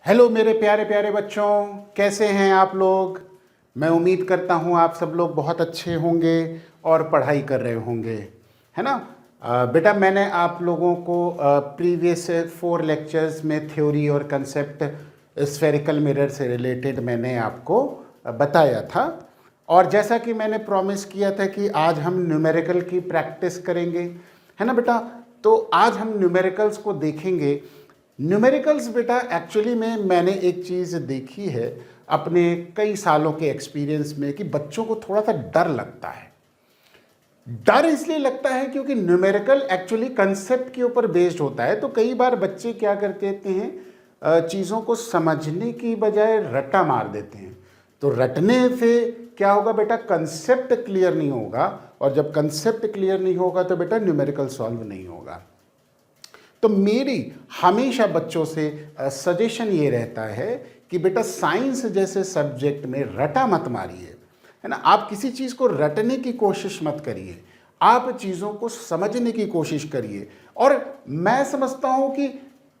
Hello मेरे प्यारे प्यारे बच्चों, कैसे हैं आप लोग। मैं उम्मीद करता हूं आप सब लोग बहुत अच्छे होंगे और पढ़ाई कर रहे होंगे, है ना। बेटा मैंने आप लोगों को प्रीवियस 4 लेक्चर्स में थ्योरी और कंसेप्ट स्फेरिकल मिरर से रिलेटेड मैंने आपको बताया था। और जैसा कि मैंने प्रॉमिस किया था कि आज हम न्यूमेरिकल की प्रैक्टिस करेंगे, है ना बेटा। तो आज हम न्यूमेरिकल्स को देखेंगे। न्यूमेरिकल्स बेटा एक्चुअली में मैंने एक चीज़ देखी है अपने कई सालों के एक्सपीरियंस में कि बच्चों को थोड़ा सा डर लगता है। डर इसलिए लगता है क्योंकि न्यूमेरिकल एक्चुअली कंसेप्ट के ऊपर बेस्ड होता है। तो कई बार बच्चे क्या करते हैं, चीज़ों को समझने की बजाय रट्टा मार देते हैं। तो रटने से क्या होगा बेटा, कंसेप्ट क्लियर नहीं होगा, और जब कंसेप्ट क्लियर नहीं होगा तो बेटा न्यूमेरिकल सॉल्व नहीं होगा। तो मेरी हमेशा बच्चों से सजेशन ये रहता है कि बेटा साइंस जैसे सब्जेक्ट में रटा मत मारिए, है ना। आप किसी चीज़ को रटने की कोशिश मत करिए, आप चीज़ों को समझने की कोशिश करिए। और मैं समझता हूँ कि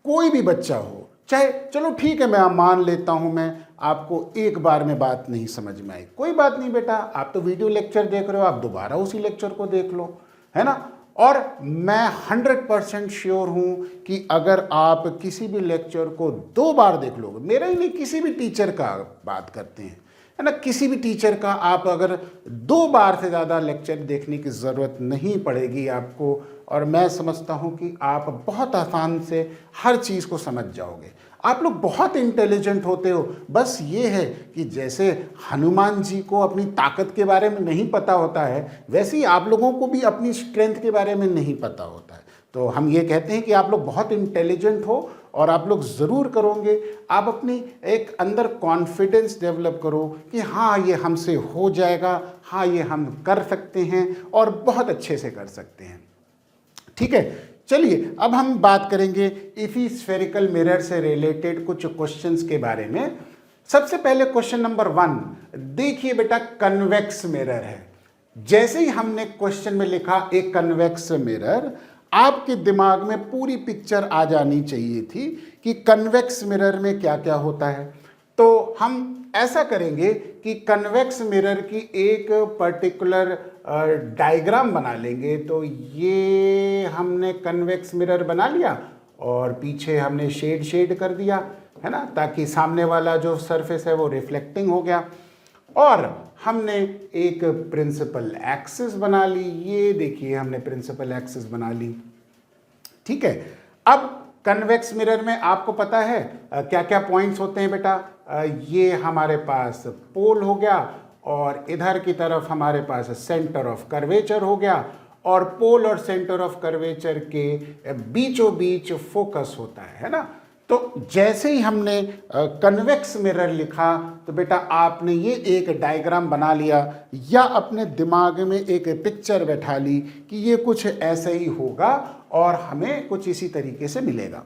कोई भी बच्चा हो, चाहे चलो ठीक है, मैं मान लेता हूँ मैं आपको एक बार में बात नहीं समझ में आई, कोई बात नहीं बेटा, आप तो वीडियो लेक्चर देख रहे हो, आप दोबारा उसी लेक्चर को देख लो, है ना। और मैं 100% श्योर हूं कि अगर आप किसी भी लेक्चर को 2 बार देख लोगे, मेरा ही नहीं किसी भी टीचर का बात करते हैं, है ना, किसी भी टीचर का आप अगर 2 बार से ज़्यादा लेक्चर देखने की ज़रूरत नहीं पड़ेगी आपको। और मैं समझता हूं कि आप बहुत आसान से हर चीज़ को समझ जाओगे। आप लोग बहुत इंटेलिजेंट होते हो, बस ये है कि जैसे हनुमान जी को अपनी ताकत के बारे में नहीं पता होता है, वैसे ही आप लोगों को भी अपनी स्ट्रेंथ के बारे में नहीं पता होता है। तो हम ये कहते हैं कि आप लोग बहुत इंटेलिजेंट हो और आप लोग ज़रूर करोगे। आप अपनी एक अंदर कॉन्फिडेंस डेवलप करो कि हाँ ये हमसे हो जाएगा, हाँ ये हम कर सकते हैं और बहुत अच्छे से कर सकते हैं। ठीक है, चलिए अब हम बात करेंगे इसी स्फेरिकल मिरर से रिलेटेड कुछ क्वेश्चंस के बारे में। सबसे पहले क्वेश्चन नंबर 1 देखिए बेटा, कन्वेक्स मिरर है। जैसे ही हमने क्वेश्चन में लिखा एक कन्वेक्स मिरर, आपके दिमाग में पूरी पिक्चर आ जानी चाहिए थी कि कन्वेक्स मिरर में क्या क्या होता है। तो हम ऐसा करेंगे कि कन्वेक्स मिरर की एक पर्टिकुलर डायग्राम बना लेंगे। तो ये हमने कन्वेक्स मिरर बना लिया और पीछे हमने शेड कर दिया, है ना, ताकि सामने वाला जो सरफेस है वो रिफ्लेक्टिंग हो गया। और हमने एक प्रिंसिपल एक्सिस बना ली, ये देखिए हमने प्रिंसिपल एक्सिस बना ली। ठीक है, अब कन्वेक्स मिरर में आपको पता है क्या क्या पॉइंट्स होते हैं बेटा। ये हमारे पास पोल हो गया और इधर की तरफ हमारे पास सेंटर ऑफ कर्वेचर हो गया, और पोल और सेंटर ऑफ कर्वेचर के बीचों बीच फोकस होता है ना। तो जैसे ही हमने कन्वेक्स मिरर लिखा तो बेटा आपने ये एक डायग्राम बना लिया या अपने दिमाग में एक पिक्चर बैठा ली कि ये कुछ ऐसे ही होगा और हमें कुछ इसी तरीके से मिलेगा।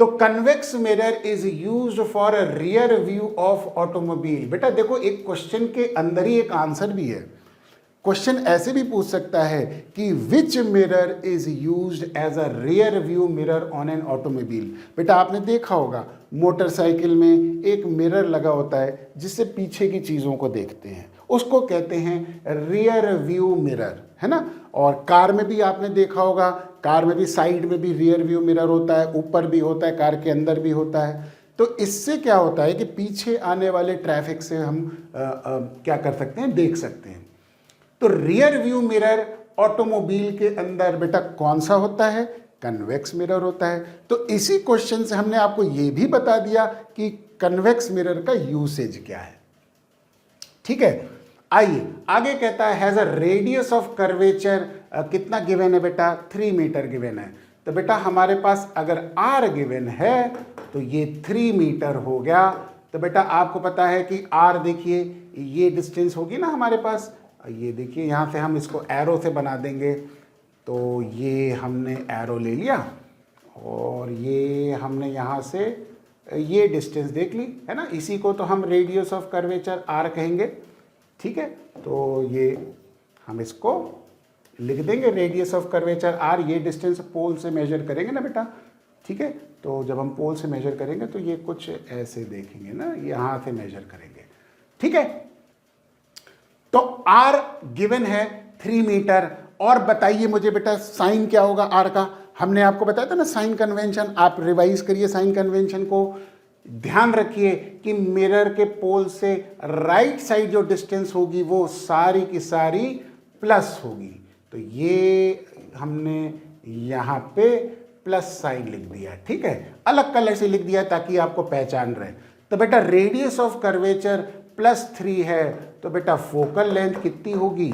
तो convex mirror is used for a rear view of automobile. बेटा देखो, एक क्वेश्चन के अंदर ही एक आंसर भी है। क्वेश्चन ऐसे भी पूछ सकता है कि which mirror is used as a rear view mirror on an automobile. बेटा आपने देखा होगा मोटरसाइकिल में एक मिरर लगा होता है जिससे पीछे की चीज़ों को देखते हैं, उसको कहते हैं रियर व्यू मिरर, है ना। और कार में भी आपने देखा होगा, कार में भी साइड में भी रियर व्यू मिरर होता है, ऊपर भी होता है, कार के अंदर भी होता है। तो इससे क्या होता है कि पीछे आने वाले ट्रैफिक से हम क्या कर सकते हैं, देख सकते हैं। तो रियर व्यू मिरर ऑटोमोबाइल के अंदर बेटा कौन सा होता है, कन्वेक्स मिरर होता है। तो इसी क्वेश्चन से हमने आपको ये भी बता दिया कि कन्वेक्स मिरर का यूसेज क्या है। ठीक है, आइए आगे कहता है has a radius of curvature, कितना गिवन है बेटा, 3 मीटर गिवन है। तो बेटा हमारे पास अगर r गिवन है तो ये 3 मीटर हो गया। तो बेटा आपको पता है कि r देखिए ये डिस्टेंस होगी ना हमारे पास, ये देखिए यहाँ से हम इसको एरो से बना देंगे। तो ये हमने एरो ले लिया और ये हमने यहाँ से ये डिस्टेंस देख ली, है ना। इसी को तो हम रेडियस ऑफ कर्वेचर r कहेंगे। ठीक है, तो ये हम इसको लिख देंगे रेडियस ऑफ कर्वेचर r, ये डिस्टेंस पोल से मेजर करेंगे ना बेटा। ठीक है। तो जब हम पोल से मेजर करेंगे तो ये कुछ ऐसे देखेंगे ना, यहाँ से मेजर करेंगे, ठीक है। तो R गिवन है 3 मीटर। और बताइए मुझे बेटा साइन क्या होगा R का, हमने आपको बताया था ना साइन कन्वेंशन, आप रिवाइज करिए साइन कन्वेंशन को। ध्यान रखिए कि मिरर के पोल से राइट साइड जो डिस्टेंस होगी वो सारी की सारी प्लस होगी। तो ये हमने यहाँ पे प्लस साइन लिख दिया, ठीक है, अलग कलर से लिख दिया ताकि आपको पहचान रहे। तो बेटा रेडियस ऑफ कर्वेचर +3 है, तो बेटा फोकल लेंथ कितनी होगी,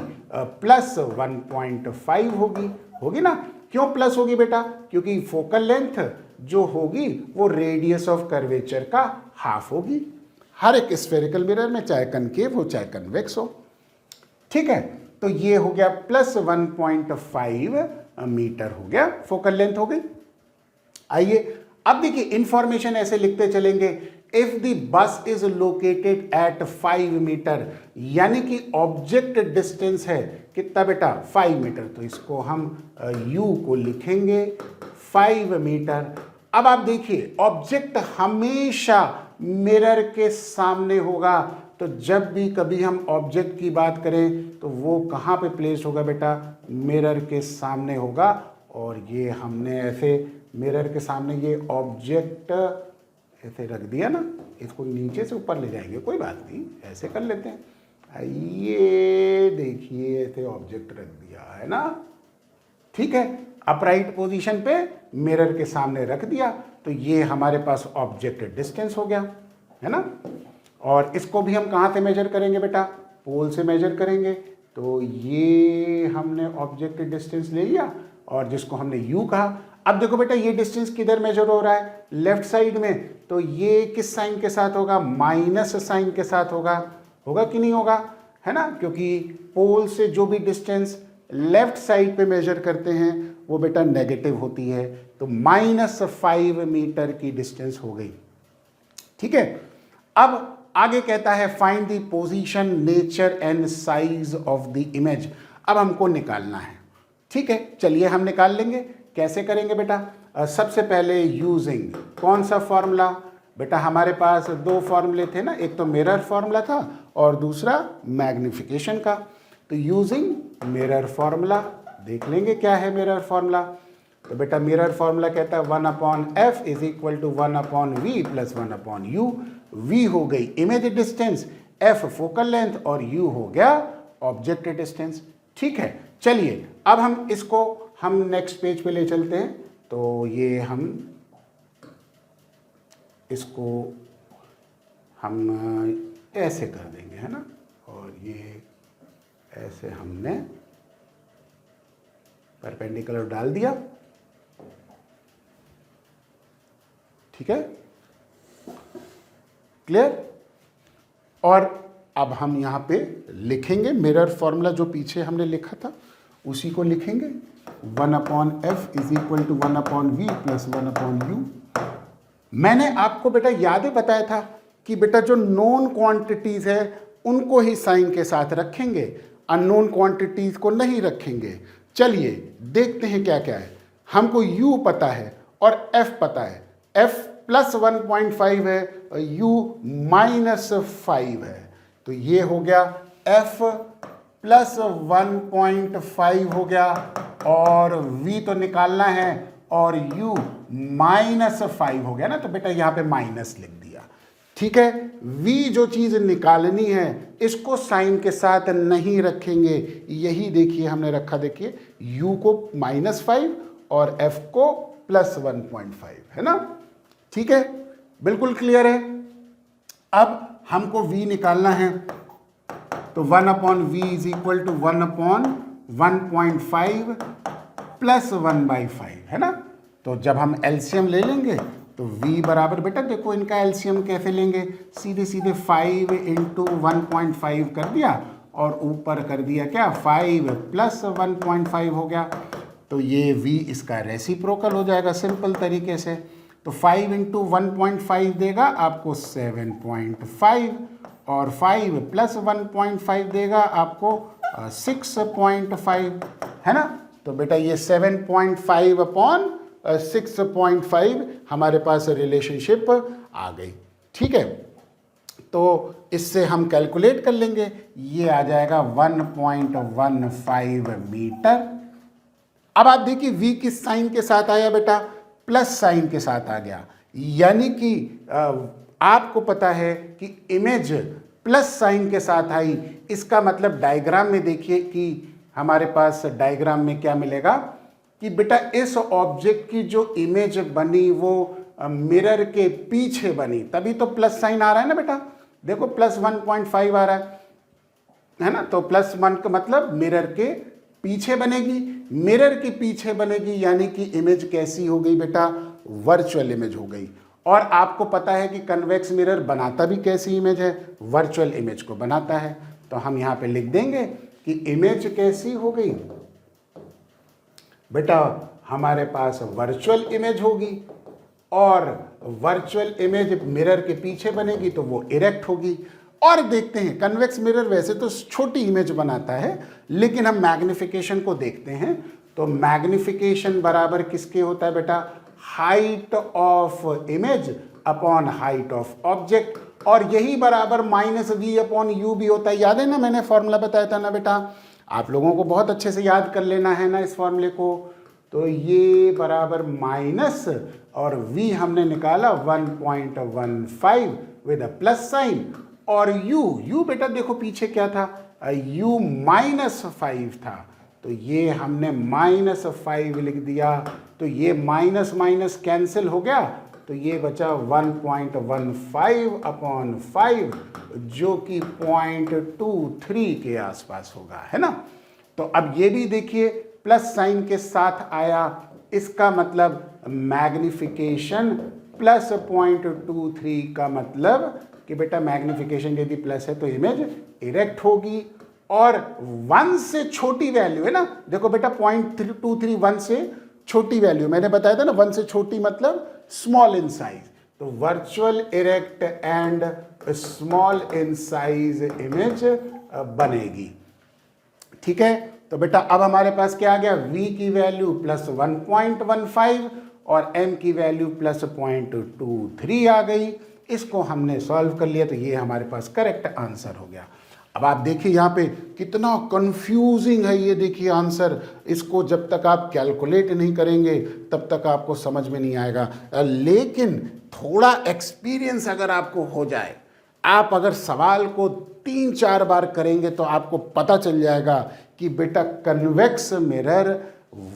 +1.5 होगी ना। क्यों प्लस होगी बेटा, क्योंकि फोकल लेंथ जो होगी वो रेडियस ऑफ कर्वेचर का हाफ होगी हर एक स्फेरिकल मिरर में, चाहे कनकेव हो चाहे कन्वेक्स हो, ठीक है। तो ये हो गया +1.5 मीटर हो गया, फोकल लेंथ हो गई। आइए अब देखिए इंफॉर्मेशन ऐसे लिखते चलेंगे। If the bus is located at 5 metre, यानी कि ऑब्जेक्ट डिस्टेंस है कितना बेटा 5 मीटर, तो इसको हम U को लिखेंगे 5 मीटर। अब आप देखिए ऑब्जेक्ट हमेशा मिरर के सामने होगा, तो जब भी कभी हम ऑब्जेक्ट की बात करें तो वो कहाँ पे प्लेस होगा बेटा, मिरर के सामने होगा। और ये हमने ऐसे मिरर के सामने ये ऑब्जेक्ट ऐसे रख दिया ना, इसको नीचे से ऊपर ले जाएंगे, कोई बात नहीं, ऐसे कर लेते हैं। ये देखिए ऐसे ऑब्जेक्ट रख दिया है ना, ठीक है, अपराइट पोजीशन पे मिरर के सामने रख दिया, तो ये हमारे पास ऑब्जेक्ट डिस्टेंस हो गया, है ना। और इसको भी हम कहाँ से मेजर करेंगे बेटा, पोल से मेजर करेंगे। तो ये हमने ऑब्जेक्ट डिस्टेंस ले लिया और जिसको हमने U कहा। अब देखो बेटा ये डिस्टेंस किधर मेजर हो रहा है, लेफ्ट साइड में, तो ये किस साइन के साथ होगा, माइनस साइन के साथ होगा कि नहीं होगा, है ना, क्योंकि पोल से जो भी डिस्टेंस लेफ्ट साइड पे मेजर करते हैं वो बेटा नेगेटिव होती है। तो -5 मीटर की डिस्टेंस हो गई, ठीक है। अब आगे कहता है find the position, nature and size of the image. अब हमको निकालना है, ठीक है, चलिए हम निकाल लेंगे। कैसे करेंगे बेटा, सबसे पहले यूजिंग कौन सा फॉर्मूला, बेटा हमारे पास 2 फॉर्मूले थे ना, एक तो मिरर फॉर्मूला था और दूसरा मैग्निफिकेशन का। तो यूजिंग मिरर फॉर्मूला देख लेंगे क्या है मिरर फॉर्मूला। तो बेटा मिरर फॉर्मूला कहता है 1/f is equal to 1/v plus 1/u। v हो गई image distance, f focal length और u हो गया ऑब्जेक्ट डिस्टेंस, ठीक है। चलिए अब हम इसको हम नेक्स्ट पेज पे ले चलते हैं। तो ये हम इसको हम ऐसे कर देंगे, है ना, और ये ऐसे हमने परपेंडिकुलर डाल दिया, ठीक है, क्लियर। और अब हम यहाँ पे लिखेंगे मिरर फॉर्मूला जो पीछे हमने लिखा था उसी को लिखेंगे, 1/f is equal to 1/v plus 1/u। मैंने आपको बेटा याद है बताया था कि बेटा जो नोन क्वांटिटीज है उनको ही साइन के साथ रखेंगे, अननोन क्वांटिटीज को नहीं रखेंगे। चलिए देखते हैं क्या क्या है। हमको u पता है और f पता है, f +1.5 है और u -5 है, तो ये हो गया f +1.5 हो गया और v तो निकालना है और u -5 हो गया ना, तो बेटा यहाँ पे माइनस लिख दिया, ठीक है। v जो चीज़ निकालनी है इसको साइन के साथ नहीं रखेंगे, यही देखिए हमने रखा, देखिए u को -5 और f को +1.5, है ना, ठीक है, बिल्कुल क्लियर है। अब हमको v निकालना है, तो 1/v is equal to 1/1.5 plus 1/5, है ना। तो जब हम एलसीएम ले लेंगे तो v बराबर, बेटा देखो इनका एलसीएम कैसे लेंगे, सीधे सीधे 5 × 1.5 कर दिया और ऊपर कर दिया क्या 5 + 1.5 हो गया, तो ये v इसका रेसिप्रोकल हो जाएगा सिंपल तरीके से। तो 5 × 1.5 देगा आपको 7.5 और 5 + 1.5 देगा आपको 6.5, है ना। तो बेटा ये 7.5/6 6.5 हमारे पास रिलेशनशिप आ गई। ठीक है, तो इससे हम कैलकुलेट कर लेंगे, ये आ जाएगा 1.15 मीटर। अब आप देखिए v किस साइन के साथ आया बेटा, प्लस साइन के साथ आ गया, यानी कि आपको पता है कि इमेज प्लस साइन के साथ आई। इसका मतलब डायग्राम में देखिए कि हमारे पास डायग्राम में क्या मिलेगा कि बेटा इस ऑब्जेक्ट की जो इमेज बनी वो मिरर के पीछे बनी, तभी तो प्लस साइन आ रहा है ना बेटा। देखो प्लस 1.5 आ रहा है ना, तो प्लस 1 का मतलब मिरर के पीछे बनेगी, मिरर के पीछे बनेगी, यानी कि इमेज कैसी हो गई बेटा, वर्चुअल इमेज हो गई। और आपको पता है कि कन्वेक्स मिरर बनाता भी कैसी इमेज है, वर्चुअल इमेज को बनाता है। तो हम यहाँ पे लिख देंगे कि इमेज कैसी हो गई बेटा, हमारे पास वर्चुअल इमेज होगी, और वर्चुअल इमेज मिरर के पीछे बनेगी तो वो इरेक्ट होगी। और देखते हैं कन्वेक्स मिरर वैसे तो छोटी इमेज बनाता है, लेकिन हम मैग्निफिकेशन को देखते हैं। तो मैग्निफिकेशन बराबर किसके होता है बेटा, height of image upon height of object, और यही बराबर -v/u भी होता है। याद है ना, मैंने फॉर्मूला बताया था ना बेटा, आप लोगों को बहुत अच्छे से याद कर लेना है ना इस फॉर्मूले को। तो ये बराबर माइनस और v हमने निकाला 1.15 विद अ प्लस साइन, और u बेटा देखो पीछे क्या था, u -5 था, तो ये हमने -5 लिख दिया। तो ये माइनस माइनस कैंसिल हो गया, तो ये बचा 1.15/5, जो कि 0.23 के आसपास होगा, है ना। तो अब ये भी देखिए प्लस साइन के साथ आया, इसका मतलब मैग्निफिकेशन प्लस 0.23 का मतलब कि बेटा मैग्निफिकेशन यदि प्लस है तो इमेज इरेक्ट होगी। और 1 से छोटी वैल्यू है ना, देखो बेटा 0.23 1 से छोटी वैल्यू, मैंने बताया था ना 1 से छोटी मतलब स्मॉल इन साइज, तो virtual erect and small in size image बनेगी। ठीक है, तो बेटा अब हमारे पास क्या आ गया, v की वैल्यू प्लस 1.15 और m की वैल्यू प्लस 0.23 आ गई। इसको हमने सॉल्व कर लिया, तो ये हमारे पास करेक्ट आंसर हो गया। अब आप देखिए यहाँ पे कितना कंफ्यूजिंग है, ये देखिए आंसर, इसको जब तक आप कैलकुलेट नहीं करेंगे तब तक आपको समझ में नहीं आएगा। लेकिन थोड़ा एक्सपीरियंस अगर आपको हो जाए, आप अगर सवाल को 3-4 बार करेंगे तो आपको पता चल जाएगा कि बेटा कन्वेक्स मिरर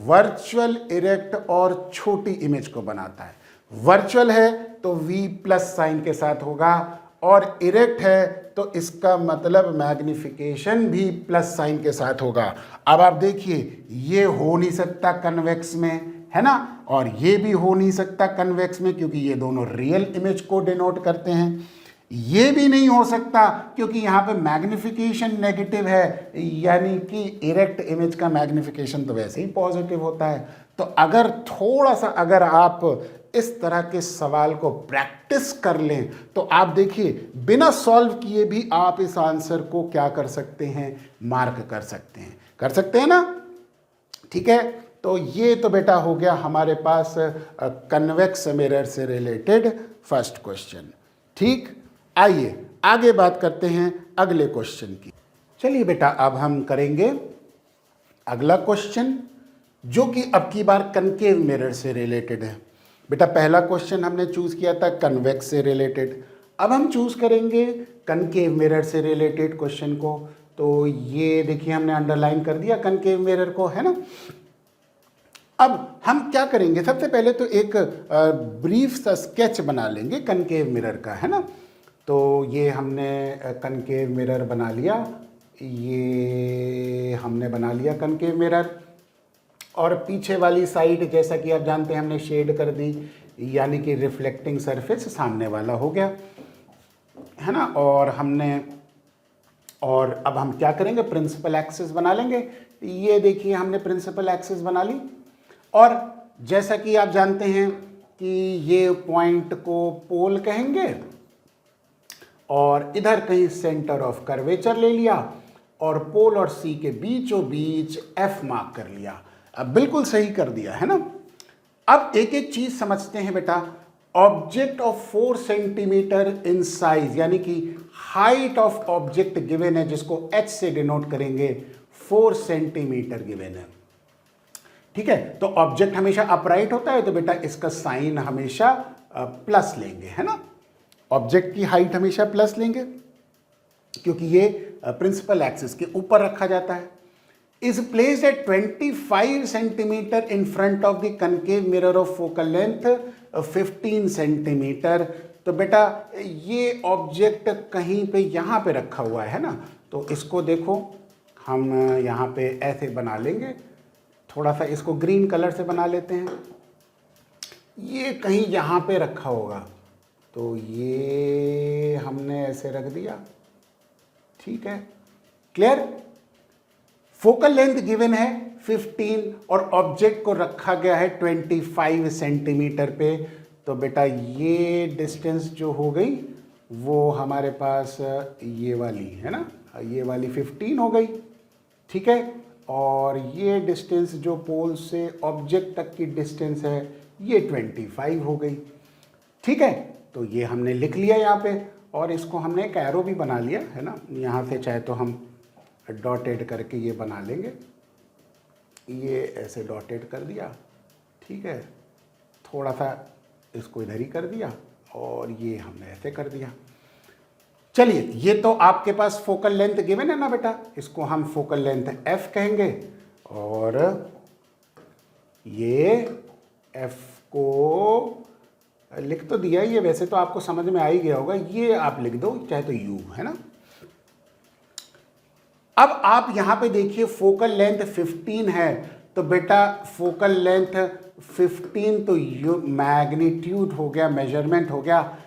वर्चुअल इरेक्ट और छोटी इमेज को बनाता है। वर्चुअल है तो v प्लस साइन के साथ होगा, और इरेक्ट है तो इसका मतलब मैग्निफिकेशन भी प्लस साइन के साथ होगा। अब आप देखिए ये हो नहीं सकता कन्वेक्स में, है ना, और ये भी हो नहीं सकता कन्वेक्स में, क्योंकि ये दोनों रियल इमेज को डिनोट करते हैं। ये भी नहीं हो सकता क्योंकि यहाँ पे मैग्निफिकेशन नेगेटिव है, यानी कि इरेक्ट इमेज का मैग्निफिकेशन तो वैसे ही पॉजिटिव होता है। तो अगर थोड़ा सा अगर आप इस तरह के सवाल को प्रैक्टिस कर लें तो आप देखिए बिना सॉल्व किए भी आप इस आंसर को क्या कर सकते हैं, मार्क कर सकते हैं ना। ठीक है, तो ये तो बेटा हो गया हमारे पास कन्वेक्स मिरर से रिलेटेड फर्स्ट क्वेश्चन। ठीक, आइए आगे बात करते हैं अगले क्वेश्चन की। चलिए बेटा अब हम करेंगे अगला क्वेश्चन, जो कि अब की बार कनकेव मिरर से रिलेटेड है। बेटा पहला क्वेश्चन हमने चूज किया था कन्वेक्स से रिलेटेड, अब हम चूज करेंगे कनकेव मिरर से रिलेटेड क्वेश्चन को। तो ये देखिए हमने अंडरलाइन कर दिया कनकेव मिरर को, है ना। अब हम क्या करेंगे, सबसे पहले तो एक ब्रीफ सा स्केच बना लेंगे कनकेव मिरर का, है ना। तो ये हमने कनकेव मिरर बना लिया, ये हमने बना लिया कनकेव मिरर, और पीछे वाली साइड जैसा कि आप जानते हैं हमने शेड कर दी, यानी कि रिफ्लेक्टिंग सरफेस सामने वाला हो गया, है ना। और अब हम क्या करेंगे, प्रिंसिपल एक्सिस बना लेंगे। ये देखिए हमने प्रिंसिपल एक्सिस बना ली, और जैसा कि आप जानते हैं कि ये पॉइंट को पोल कहेंगे, और इधर कहीं सेंटर ऑफ कर्वेचर ले लिया, और पोल और सी के बीचों बीच एफ मार्क कर लिया। अब बिल्कुल सही कर दिया, है ना। अब एक एक चीज समझते हैं बेटा। Object of 4 centimetre in size, यानी कि हाइट ऑफ ऑब्जेक्ट गिवन है, जिसको h से डिनोट करेंगे, 4 सेंटीमीटर गिवन है। ठीक है, तो ऑब्जेक्ट हमेशा अपराइट होता है, तो बेटा इसका साइन हमेशा प्लस लेंगे, है ना। ऑब्जेक्ट की हाइट हमेशा प्लस लेंगे, क्योंकि ये प्रिंसिपल एक्सिस के ऊपर रखा जाता है। Is placed at 25 centimetre in front of the concave mirror of focal length 15 centimetre. तो बेटा ये ऑब्जेक्ट कहीं पे यहाँ पे रखा हुआ है ना, तो इसको देखो हम यहाँ पे ऐसे बना लेंगे, थोड़ा सा इसको ग्रीन कलर से बना लेते हैं। ये कहीं यहाँ पे रखा होगा, तो ये हमने ऐसे रख दिया, ठीक है, क्लियर। फोकल लेंथ गिवन है 15 और ऑब्जेक्ट को रखा गया है 25 सेंटीमीटर पे। तो बेटा ये डिस्टेंस जो हो गई वो हमारे पास ये वाली है ना, ये वाली 15 हो गई, ठीक है। और ये डिस्टेंस जो पोल से ऑब्जेक्ट तक की डिस्टेंस है ये 25 हो गई, ठीक है। तो ये हमने लिख लिया यहाँ पे, और इसको हमने एक एरो भी बना लिया है ना, यहाँ से चाहे तो हम डॉटेड करके ये बना लेंगे, ये ऐसे डॉटेड कर दिया, ठीक है, थोड़ा सा इसको इधर ही कर दिया, और ये हमने ऐसे कर दिया। चलिए, ये तो आपके पास फोकल लेंथ गिवन है ना बेटा, इसको हम फोकल लेंथ f कहेंगे, और ये f को लिख तो दिया ही है, वैसे तो आपको समझ में आ ही गया होगा, ये आप लिख दो चाहे तो u, है ना। अब आप यहां पे देखिए फोकल लेंथ 15 है, तो बेटा फोकल लेंथ 15 तो मैग्नीट्यूड हो गया, मेजरमेंट हो गया।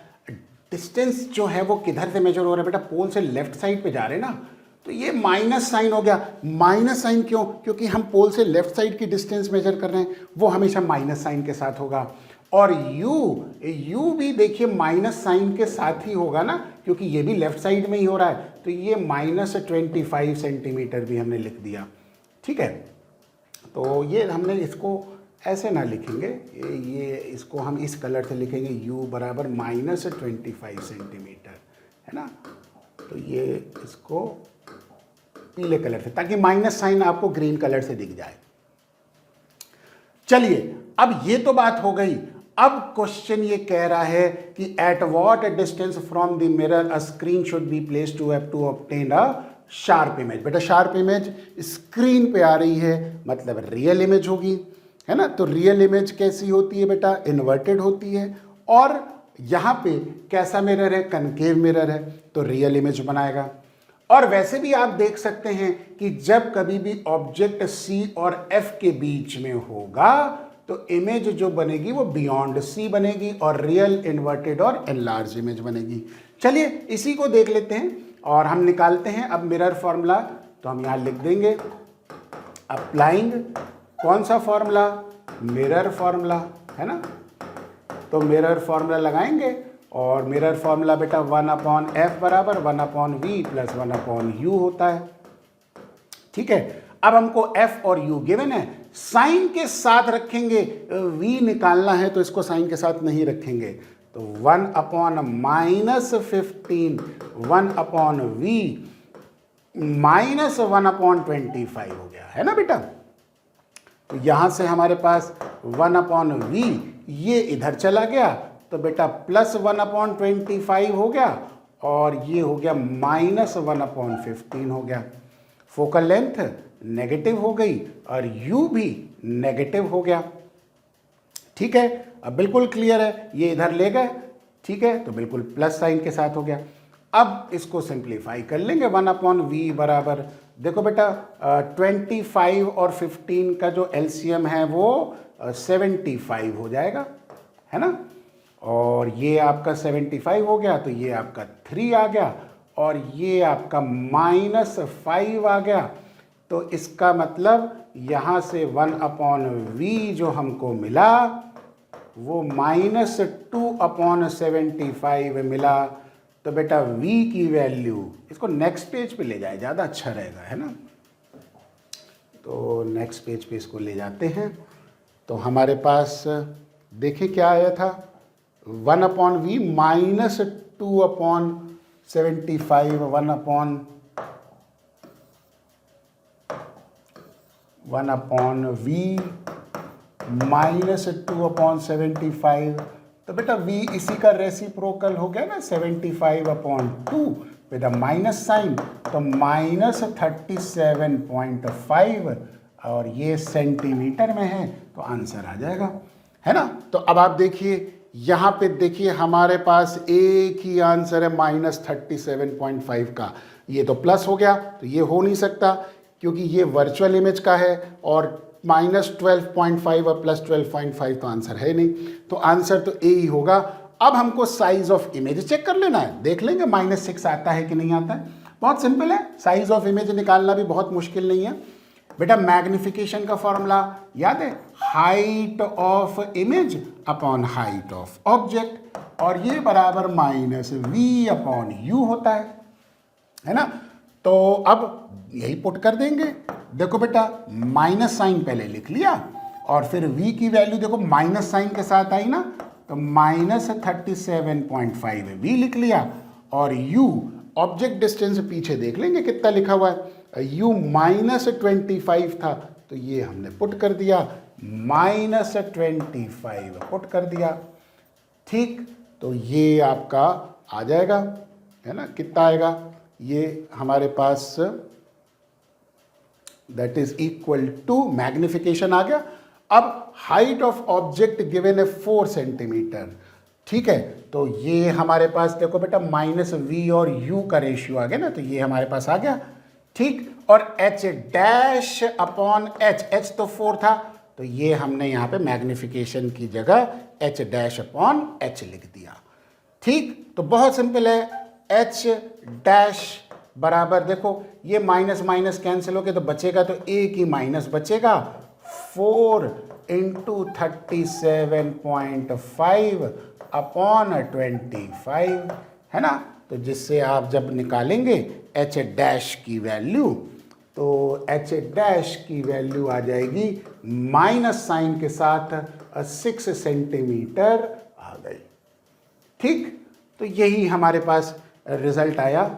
डिस्टेंस जो है वो किधर से मेजर हो रहा है बेटा, पोल से लेफ्ट साइड पे जा रहे हैं ना, तो ये माइनस साइन हो गया। माइनस साइन क्यों, क्योंकि हम पोल से लेफ्ट साइड की डिस्टेंस मेजर कर रहे हैं, वो हमेशा माइनस साइन के साथ होगा। और u भी देखिए माइनस साइन के साथ ही होगा ना, क्योंकि ये भी लेफ्ट साइड में ही हो रहा है, तो ये -25 सेंटीमीटर भी हमने लिख दिया, ठीक है। तो ये हमने इसको ऐसे ना लिखेंगे, ये इसको हम इस कलर से लिखेंगे, u बराबर -25 सेंटीमीटर, है ना। तो ये इसको पीले कलर से, ताकि माइनस साइन आपको ग्रीन कलर से दिख जाए। चलिए, अब ये तो बात हो गई। अब क्वेश्चन ये कह रहा है कि at what distance from the mirror a screen should be placed to obtain a sharp image. बेटा शार्प इमेज स्क्रीन पे आ रही है, मतलब रियल इमेज होगी, है ना। तो रियल इमेज कैसी होती है बेटा, इन्वर्टेड होती है, और यहाँ पे कैसा मिरर है, कनकेव मिरर है, तो रियल इमेज बनाएगा। और वैसे भी आप देख सकते हैं कि जब कभी भी ऑब्जेक्ट C और F के बीच में होगा तो इमेज जो बनेगी वो बियॉन्ड C बनेगी, और रियल, इन्वर्टेड और एनलार्ज इमेज बनेगी। चलिए इसी को देख लेते हैं और हम निकालते हैं अब मिरर फॉर्मूला। तो हम यहाँ लिख देंगे अप्लाइंग कौन सा फॉर्मूला, मिरर फॉर्मूला, है ना। तो मिरर फॉर्मूला लगाएंगे, और मिरर फॉर्मूला बेटा 1/f बराबर 1/v प्लस 1/u होता है, ठीक है। अब हमको f और u गिवन है, साइन के साथ रखेंगे, v निकालना है तो इसको साइन के साथ नहीं रखेंगे, तो 1/-15 1/v -1/25 हो गया, है ना बेटा। तो यहां से हमारे पास 1/v ये इधर चला गया, तो बेटा +1/25 हो गया, और ये हो गया -1/15 हो गया। फोकल लेंथ नेगेटिव हो गई और u भी नेगेटिव हो गया, ठीक है। अब बिल्कुल क्लियर है, ये इधर ले गए, ठीक है, तो बिल्कुल प्लस साइन के साथ हो गया। अब इसको सिंप्लीफाई कर लेंगे, 1/v बराबर, देखो बेटा 25 और 15 का जो एलसीएम है वो 75 हो जाएगा, है ना। और ये आपका 75 हो गया, तो ये आपका 3 आ गया, और ये आपका -5 आ गया। तो इसका मतलब यहाँ से 1/v जो हमको मिला वो -2/75 मिला। तो बेटा v की वैल्यू, इसको नेक्स्ट पेज पे ले जाए, ज़्यादा अच्छा रहेगा, है ना। तो नेक्स्ट पेज पे इसको ले जाते हैं, तो हमारे पास देखिए क्या आया था, 1/v माइनस 2/75, 1/v माइनस 2/75। तो बेटा v इसी का रेसिप्रोकल हो गया ना, 75/2 विद अ माइनस साइन, तो माइनस 37.5, और ये सेंटीमीटर में है तो आंसर आ जाएगा, है ना। तो अब आप देखिए यहाँ पे, देखिए हमारे पास एक ही आंसर है माइनस 37.5 का, ये तो प्लस हो गया, तो ये हो नहीं सकता क्योंकि ये वर्चुअल इमेज का है, और माइनस 12.5 और प्लस 12.5 तो आंसर है नहीं, तो आंसर तो ए ही होगा। अब हमको साइज ऑफ इमेज चेक कर लेना है, देख लेंगे -6 आता है कि नहीं आता है। बहुत सिंपल है, साइज ऑफ इमेज निकालना भी बहुत मुश्किल नहीं है बेटा। मैग्निफिकेशन का फॉर्मूला याद है, height of image upon height of object, और ये बराबर -v/u होता है ना। तो अब यही पुट कर देंगे। देखो बेटा, माइनस साइन पहले लिख लिया, और फिर v की वैल्यू देखो माइनस साइन के साथ आई ना, तो माइनस 37.5 v लिख लिया, और u ऑब्जेक्ट डिस्टेंस पीछे देख लेंगे कितना लिखा हुआ है, u -25 था, तो ये हमने पुट कर दिया, -25 पुट कर दिया। ठीक, तो ये आपका आ जाएगा, है ना, कितना आएगा, ये हमारे पास that is equal to, magnification आ गया। अब हाइट ऑफ ऑब्जेक्ट गिवन है 4 सेंटीमीटर, ठीक है, तो ये हमारे पास देखो बेटा -v और u का रेशियो आ गया ना, तो ये हमारे पास आ गया, ठीक। और h'/h तो 4 था, तो ये हमने यहाँ पे मैग्निफिकेशन की जगह h'/h लिख दिया, ठीक। तो बहुत सिंपल है, h' बराबर, देखो ये माइनस माइनस कैंसिल हो गया तो बचेगा, तो एक ही माइनस बचेगा, 4 × 37.5/25, है ना। तो जिससे आप जब निकालेंगे h' की वैल्यू, तो h' की वैल्यू आ जाएगी माइनस साइन के साथ 6 सेंटीमीटर आ गई, ठीक। तो यही हमारे पास रिजल्ट आया,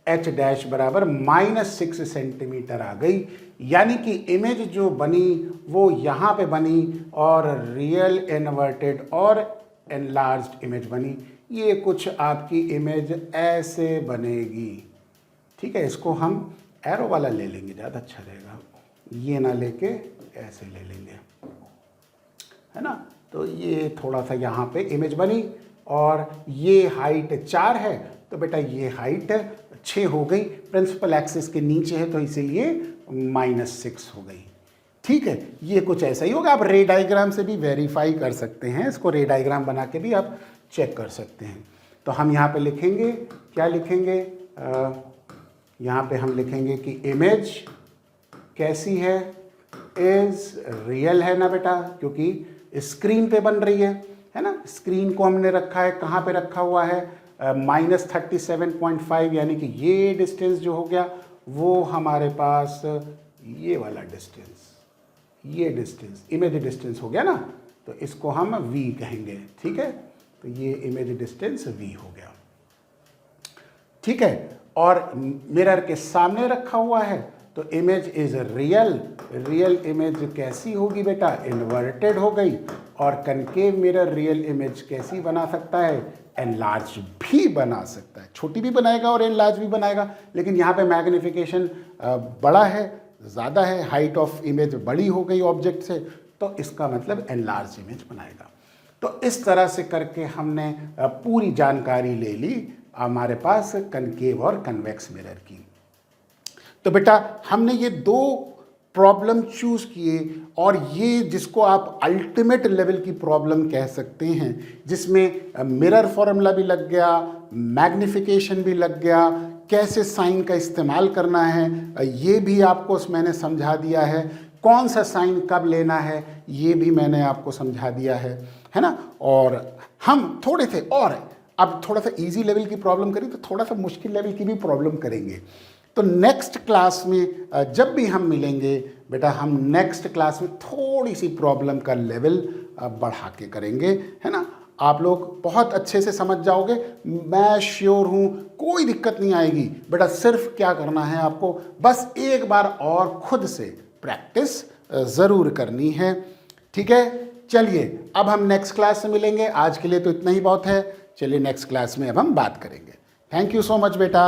h' बराबर -6 सेंटीमीटर आ गई, यानी कि इमेज जो बनी वो यहाँ पे बनी, और रियल इन्वर्टेड और एनलार्ज्ड इमेज बनी। ये कुछ आपकी इमेज ऐसे बनेगी, ठीक है। इसको हम एरो वाला ले लेंगे, ज़्यादा अच्छा रहेगा, ये ना लेके ऐसे ले लेंगे, है ना। तो ये थोड़ा सा यहाँ पे इमेज बनी, और ये हाइट 4 है, तो बेटा ये हाइट 6 हो गई, प्रिंसिपल एक्सिस के नीचे है तो इसीलिए -6 हो गई, ठीक है। ये कुछ ऐसा ही होगा, आप रे डायग्राम से भी वेरीफाई कर सकते हैं, इसको रे डायग्राम बना के भी आप चेक कर सकते हैं। तो हम यहाँ पे लिखेंगे, क्या लिखेंगे, यहाँ पे हम लिखेंगे कि इमेज कैसी है, इज रियल है ना बेटा, क्योंकि स्क्रीन पे बन रही है ना। स्क्रीन को हमने रखा है, कहाँ पे रखा हुआ है, -37.5, यानी कि ये डिस्टेंस जो हो गया वो हमारे पास ये वाला डिस्टेंस, ये डिस्टेंस इमेज डिस्टेंस हो गया ना, तो इसको हम v कहेंगे, ठीक है। तो ये इमेज डिस्टेंस v हो गया, ठीक है। और मिरर के सामने रखा हुआ है, तो image is real, real image कैसी होगी बेटा, इन्वर्टेड हो गई। और कनकेव मिरर रियल इमेज कैसी बना सकता है, एनलार्ज भी बना सकता है, छोटी भी बनाएगा और एनलार्ज भी बनाएगा, लेकिन यहाँ पे मैग्निफिकेशन बड़ा है, ज़्यादा है, हाइट ऑफ इमेज बड़ी हो गई ऑब्जेक्ट से, तो इसका मतलब एनलार्ज इमेज बनाएगा। तो इस तरह से करके हमने पूरी जानकारी ले ली हमारे पास कनकेव और कन्वेक्स मिरर की। तो बेटा हमने ये 2 प्रॉब्लम चूज़ किए, और ये जिसको आप अल्टीमेट लेवल की प्रॉब्लम कह सकते हैं, जिसमें मिरर फॉर्मूला भी लग गया, मैग्निफिकेशन भी लग गया, कैसे साइन का इस्तेमाल करना है ये भी आपको मैंने समझा दिया है, कौन सा साइन कब लेना है ये भी मैंने आपको समझा दिया है ना। और हम थोड़े से और अब थोड़ा सा इजी लेवल की प्रॉब्लम करें, तो थोड़ा सा मुश्किल लेवल की भी प्रॉब्लम करेंगे, तो नेक्स्ट क्लास में जब भी हम मिलेंगे बेटा, हम नेक्स्ट क्लास में थोड़ी सी प्रॉब्लम का लेवल बढ़ा के करेंगे, है ना। आप लोग बहुत अच्छे से समझ जाओगे, मैं श्योर हूँ, कोई दिक्कत नहीं आएगी बेटा। सिर्फ क्या करना है आपको, बस एक बार और खुद से प्रैक्टिस ज़रूर करनी है, ठीक है। चलिए अब हम नेक्स्ट क्लास से मिलेंगे, आज के लिए तो इतना ही बहुत है। चलिए नेक्स्ट क्लास में अब हम बात करेंगे। थैंक यू सो मच बेटा।